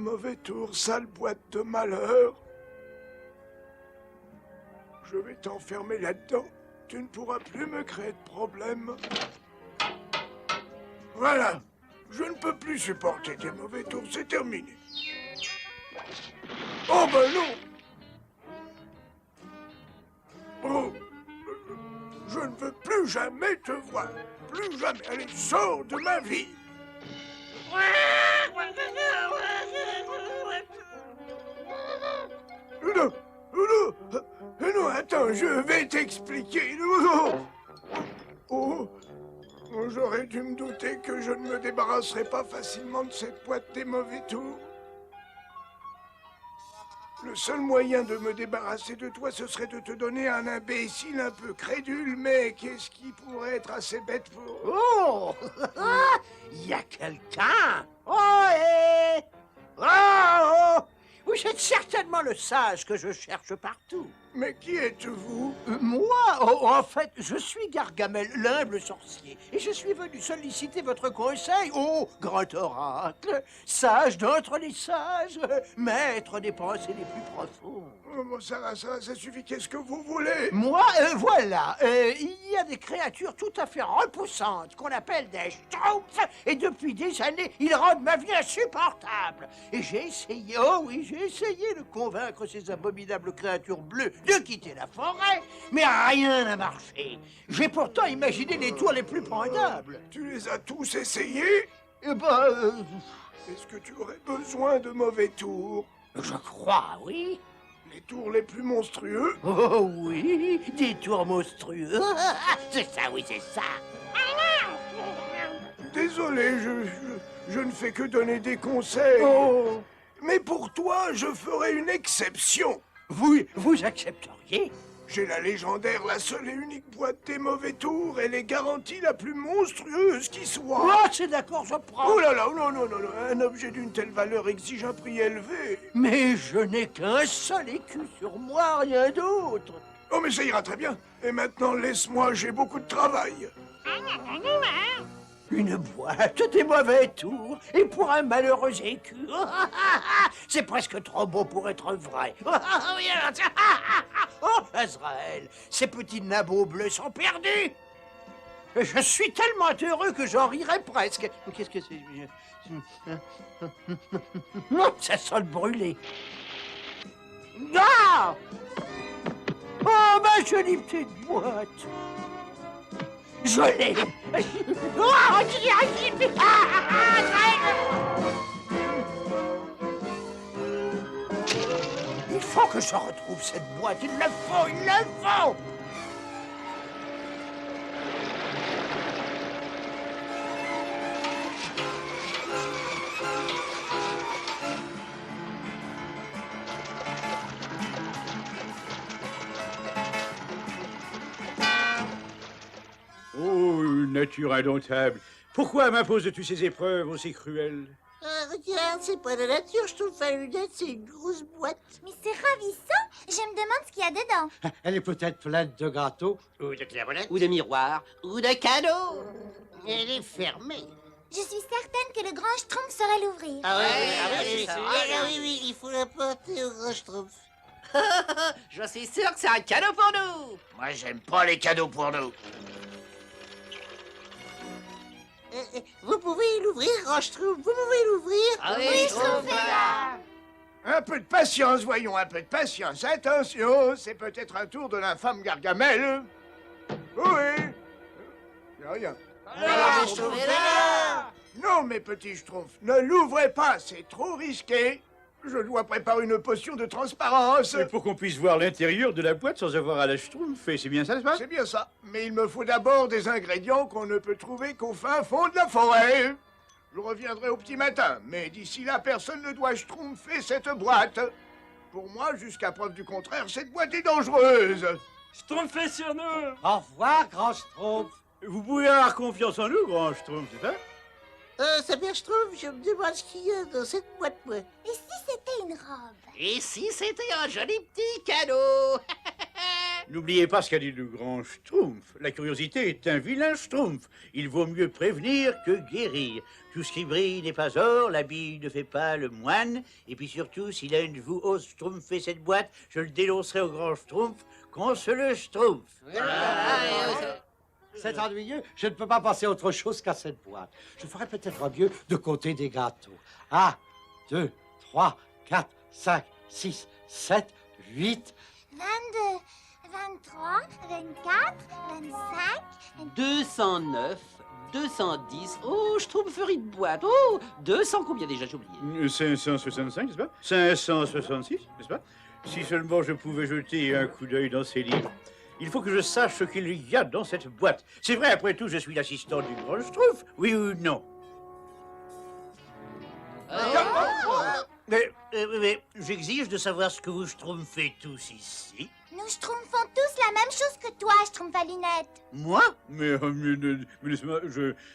mauvais tour, sale boîte de malheur. Je vais t'enfermer là-dedans. Tu ne pourras plus me créer de problème. Voilà. Je ne peux plus supporter tes mauvais tours, c'est terminé. Oh ben non. Oh, je ne veux plus jamais te voir. Plus jamais. Allez, sors de ma vie. Non, non, attends, je vais t'expliquer. Oh, j'aurais dû me douter que je ne me débarrasserais pas facilement de cette boîte des mauvais tours. Le seul moyen de me débarrasser de toi, ce serait de te donner un imbécile un peu crédule, mais qu'est-ce qui pourrait être assez bête pour... Oh! Il y a quelqu'un! Oh, hé! Oh! Vous êtes certainement le sage que je cherche partout. Mais qui êtes-vous? Moi, en fait, je suis Gargamel, l'humble sorcier, et je suis venu solliciter votre conseil, ô grand oracle, sage d'entre les sages, maître des pensées les plus profondes. Oh, bon, ça suffit, qu'est-ce que vous voulez? Moi, voilà, il y a des créatures tout à fait repoussantes qu'on appelle des schtroumpfs, et depuis des années, ils rendent ma vie insupportable. Et j'ai essayé, oh oui, j'ai essayé de convaincre ces abominables créatures bleues de quitter la forêt, mais rien n'a marché. J'ai pourtant imaginé les tours les plus pendables. Tu les as tous essayés? Eh ben, Est-ce que tu aurais besoin de mauvais tours? je crois, oui. Les tours les plus monstrueux? Oh oui, des tours monstrueux. C'est ça, oui, c'est ça. Désolé, je ne fais que donner des conseils. Oh. Mais pour toi, je ferai une exception. Vous accepteriez? J'ai la légendaire, la seule et unique boîte des mauvais tours. Elle est garantie la plus monstrueuse qui soit. Oh, c'est d'accord, je prends. Oh là là, non, non, non, non. Un objet d'une telle valeur exige un prix élevé. Mais je n'ai qu'un seul écu sur moi, rien d'autre. Oh, mais ça ira très bien. Et maintenant, laisse-moi, j'ai beaucoup de travail. Une boîte des mauvais tours, et pour un malheureux écu. C'est presque trop beau pour être vrai. Oh, Azraël, ces petits nabots bleus sont perdus. Je suis tellement heureux que j'en rirais presque. Qu'est-ce que c'est? Ça sent le brûlé. Ah! Oh, ma jolie petite boîte. Je l'ai. Il faut que je retrouve cette boîte. Il le faut, il le faut. Oh, nature indomptable. Pourquoi m'imposes-tu ces épreuves aussi cruelles? Regarde, c'est pas la nature, je trouve à lunettes, c'est une grosse boîte. Mais c'est ravissant. Je me demande ce qu'il y a dedans. Elle est peut-être pleine de gâteaux. Ou de clavelottes. Ou de miroirs, ou de cadeaux. Elle est fermée. Je suis certaine que le grand Schtroumpf saurait l'ouvrir. Ah oui, oui, ça va, oui, il faut la porter au grand Schtroumpf. Je suis sûr que c'est un cadeau pour nous. Moi, j'aime pas les cadeaux pour nous. Vous pouvez l'ouvrir, grand Schtroumpf, vous pouvez l'ouvrir. Ah oui, Oui, Schtroumpf est là. Un peu de patience, voyons, un peu de patience. Attention, c'est peut-être un tour de l'infâme Gargamel. Oui. Y a rien. Alors, Schtroumpf est là. Non, mes petits schtroumpfs, ne l'ouvrez pas, c'est trop risqué. Je dois préparer une potion de transparence. Mais pour qu'on puisse voir l'intérieur de la boîte sans avoir à la schtroumpfer, c'est bien ça, n'est-ce pas? C'est bien ça, mais il me faut d'abord des ingrédients qu'on ne peut trouver qu'au fin fond de la forêt. Je reviendrai au petit matin, mais d'ici là, personne ne doit schtroumpfer cette boîte. Pour moi, jusqu'à preuve du contraire, cette boîte est dangereuse. Schtroumpfez sur nous. Au revoir, grand Schtroumpf. Vous pouvez avoir confiance en nous, grand schtroumpf, c'est ça? Ça bien, Schtroumpf, je me demande ce qu'il y a dans cette boîte, moi. Et si c'était une robe? Et si c'était un joli petit cadeau? N'oubliez pas ce qu'a dit le grand Schtroumpf. La curiosité est un vilain Schtroumpf. Il vaut mieux prévenir que guérir. Tout ce qui brille n'est pas or, l'habit ne fait pas le moine. Et puis surtout, si l'un de vous ose Schtroumpfer cette boîte, je le dénoncerai au grand Schtroumpf, qu'on se le Schtroumpf. C'est ennuyeux, je ne peux pas penser à autre chose qu'à cette boîte. Je ferais peut-être mieux de compter des gâteaux. 1, 2, 3, 4, 5, 6, 7, 8... 22, 23, 24, 25... 209, 210. Oh, Schtroumpferie de boîte. Oh, 200 combien déjà, j'ai oublié. 565, n'est-ce pas? 566, n'est-ce pas? Si seulement je pouvais jeter un coup d'œil dans ces livres. Il faut que je sache ce qu'il y a dans cette boîte. C'est vrai, après tout, je suis l'assistant du grand Schtroumpf, oui ou non? Mais j'exige de savoir ce que vous Schtroumpfez tous ici. Nous schtroumpfons tous la même chose que toi, Schtroumpfalinette. Moi? Mais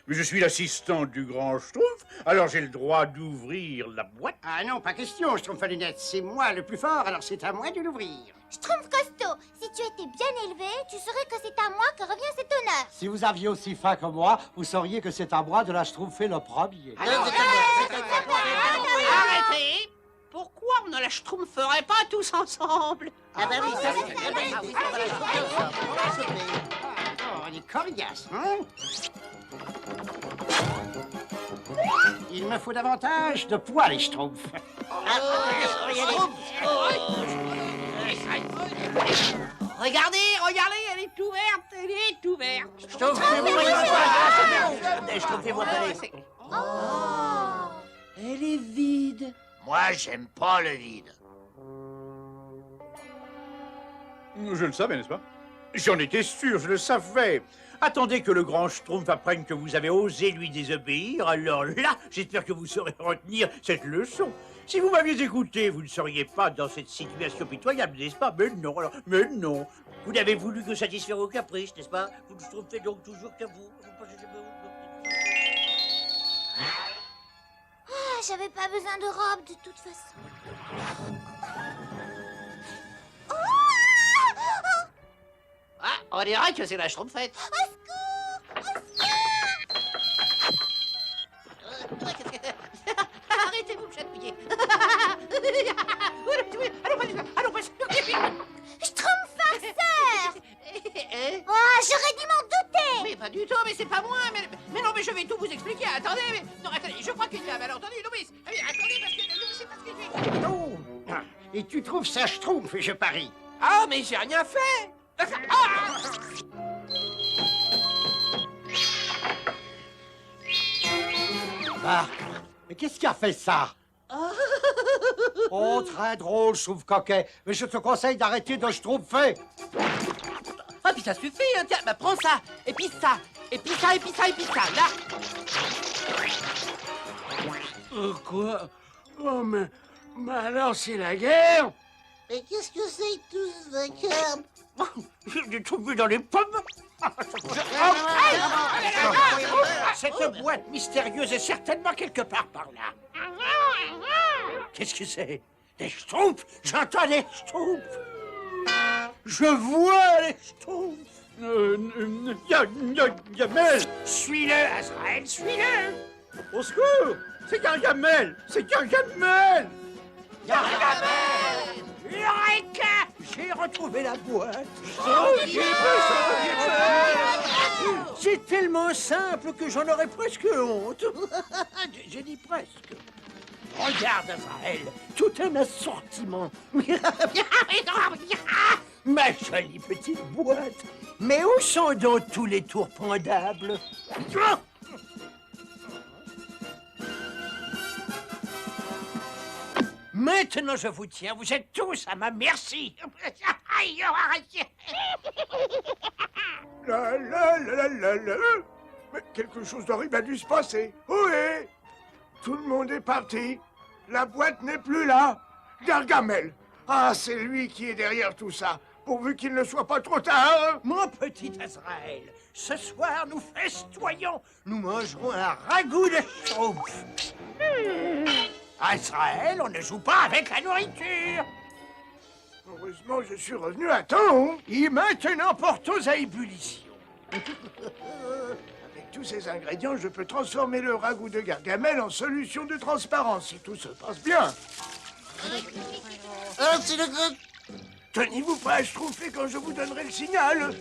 je suis l'assistant du grand Schtroumpf, alors j'ai le droit d'ouvrir la boîte. Ah non, pas question, Schtroumpfalinette. C'est moi le plus fort, alors c'est à moi de l'ouvrir. Schtroumpf costaud, si tu étais bien élevé, tu saurais que c'est à moi que revient cet honneur. Si vous aviez aussi faim que moi, vous sauriez que c'est à moi de la Schtroumpfer le premier. Arrêtez! Pourquoi on ne la Schtroumpferait pas tous ensemble? Ah bah oui, ça oui, Oh, elle est coriace, hein? Il me faut davantage de poids, les Schtroumpfs. Regardez, regardez, elle est ouverte, elle est ouverte. Schtroumpfez-moi pas les... Elle est vide. Moi, j'aime pas le vide. Je le savais, n'est-ce pas? J'en étais sûr, je le savais. Attendez que le grand Schtroumpf apprenne que vous avez osé lui désobéir, alors là, j'espère que vous saurez retenir cette leçon. Si vous m'aviez écouté, vous ne seriez pas dans cette situation pitoyable, n'est-ce pas? Mais non, alors, mais non. Vous n'avez voulu que satisfaire vos caprices, n'est-ce pas? Vous ne Schtroumpfez donc toujours qu'à vous. Ah, j'avais pas besoin de robe de toute façon. Ah, on dirait que c'est la Schtroumpfette. Arrêtez, vous me chatouillez. Allons, passe. Schtroumpf farceur. Eh? Oh, j'aurais dû m'en douter. Mais pas du tout, mais c'est pas moi. Mais non, mais je vais tout vous expliquer. Attendez, mais non, attendez, je crois qu'il y a un malentendu. Non, mais attendez, parce que c'est parce que j'ai... Oh. Et tu trouves ça Schtroumpf, je parie. Ah, mais j'ai rien fait. Bah, mais qu'est-ce qui a fait ça? Oh, très drôle, Chouve coquet. Mais je te conseille d'arrêter de Schtroumpfer. Ah, puis ça suffit, hein. Tiens, bah prends ça, et puis ça, et puis ça, et puis ça, et puis ça, là. Quoi? Oh, mais alors c'est la guerre? Mais qu'est-ce que c'est que tout ce vacarme? Je l'ai trouvé dans les pommes. Cette boîte mystérieuse est certainement quelque part par là. Qu'est-ce que c'est? Des Schtroumpfs? J'entends des Schtroumpfs. Je vois les Schtroumpfs. Gargamel! Suis-le, Azraël, suis-le. Au secours! C'est Gargamel! C'est Gargamel! Gargamel! Eureka! J'ai retrouvé la boîte. C'est tellement simple que j'en aurais presque honte. J'ai dit presque. Regarde, Azraël, tout un assortiment. Ma jolie petite boîte. Mais où sont donc tous les tours pendables? Maintenant, je vous tiens. Vous êtes tous à ma merci. Mais quelque chose d'horrible a dû se passer. Oui! Tout le monde est parti. La boîte n'est plus là. Gargamel. Ah, c'est lui qui est derrière tout ça. Pourvu qu'il ne soit pas trop tard. Mon petit Azraël, ce soir, nous festoyons. Nous mangerons un ragoût de Schtroumpf. Azraël, on ne joue pas avec la nourriture. Heureusement heureusement, je suis revenu à temps. Et maintenant, portons à ébullition. Avec tous ces ingrédients, je peux transformer le ragoût de Gargamel en solution de transparence, si tout se passe bien. Alors, c'est le grand... Tenez-vous prêt à schtroumpfer quand je vous donnerai le signal.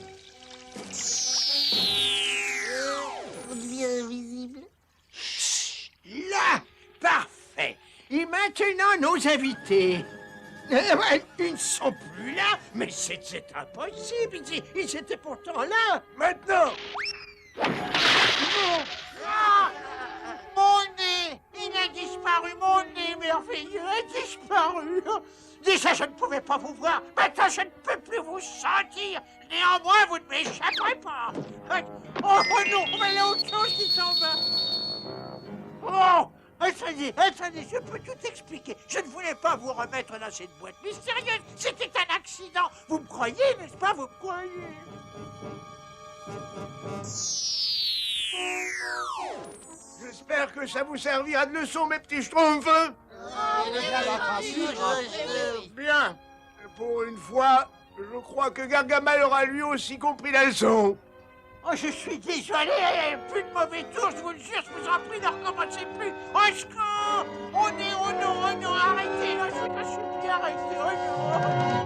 On devient invisible. Là, parfait. Et maintenant, nos invités. Ils ne sont plus là, mais c'est impossible. Ils étaient pourtant là. Maintenant. Mon nez, il a disparu. Mon nez merveilleux a disparu. Déjà, je ne pouvais pas vous voir. Maintenant, je ne peux plus vous sentir. Néanmoins, vous ne m'échapperez pas. Oh non, mais il y a autre chose qui s'en va. Oh, attendez, je peux tout expliquer. Je ne voulais pas vous remettre dans cette boîte mystérieuse. C'était un accident. Vous me croyez, n'est-ce pas? Vous me croyez? J'espère que ça vous servira de leçon, mes petits schtroumpfs. Bien. Pour une fois, je crois que Gargamel aura lui aussi compris la leçon. Oh, je suis désolé, plus de mauvais tours, je vous le jure, je vous en prie, ne recommencez plus. Au secours! Oh non, arrêtez, là, je suis bien, arrêtez, oh non.